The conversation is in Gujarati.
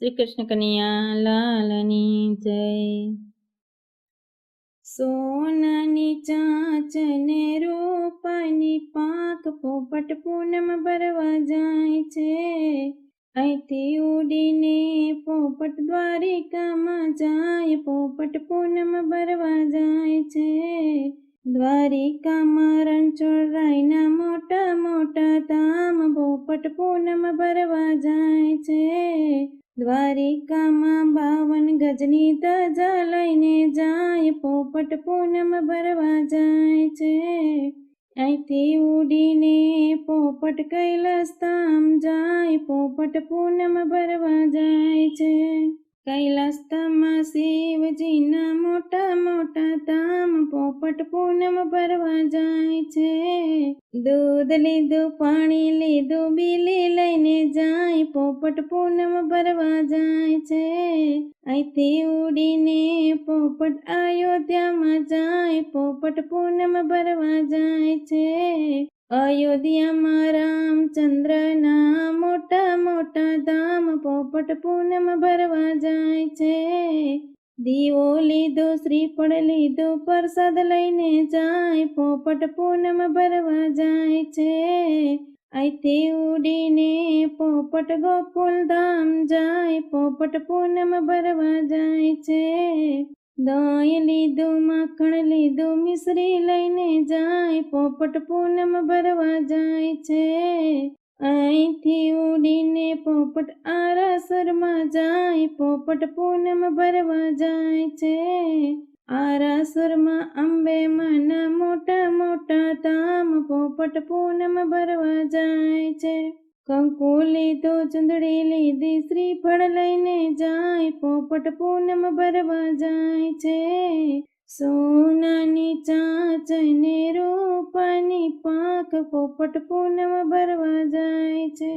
શ્રી કૃષ્ણ કનૈયા લાલની જય। સોનાની ચાંચ ને રૂપાની પાંખ પોપટ પૂનમ ભરવા જાય છે। અહીંથી ઉડીને પોપટ દ્વારિકામાં જાય, પોપટ પૂનમ ભરવા જાય છે। દ્વારિકામાં રણછોડરાયના મોટા મોટા ધામ પોપટ પૂનમ ભરવા જાય છે। દ્વારિકામાં 52 ગજની ધજા લઈને જાય, પોપટ પૂનમ ભરવા જાય છે। અહીંથી ઉડીને પોપટ કૈલાસ ધામ જાય, પોપટ પૂનમ ભરવા જાય છે। કૈલાસ ધામમાં શિવજીના મોટા મોટા ધામ પોપટ પૂનમ ભરવા જાય છે। દૂધ લીધું, પાણી લીધું, બીલી લઈને જાય, પોપટ પૂનમ ભરવા જાય છે। અહીંથી ઉડીને પોપટ અયોધ્યામાં જાય, પોપટ પૂનમ ભરવા જાય છે। અયોધ્યામાં રામચંદ્રના મોટા મોટા ધામ પોપટ પૂનમ ભરવા જાય છે। દીવો લીધો, શ્રીફળ લીધો, પ્રસાદ લઈને જાય, પોપટ પૂનમ ભરવા જાય છે। અહીંથી ઉડીને પોપટ ગોકુલ ધામ જાય, પોપટ પૂનમ ભરવા જાય છે। દહીં લીધું, માખણ લીધું, મિશ્રી લઈને જાય, પોપટ પૂનમ ભરવા જાય છે। અહીંથી ઉડીને પોપટ આરાસુરમાં જાય, પોપટ પૂનમ ભરવા જાય છે। આરાસુરમાં અંબે માના મોટા મોટા ધામ પોપટ પૂનમ ભરવા જાય છે। કંકુ લીધું, ચૂંદડી લીધી, શ્રીફળ લઈને જાય, પોપટ પૂનમ ભરવા જાય છે। સોનાની ચાંચ ને રૂપાની પાંખ પોપટ પૂનમ ભરવા જાય છે।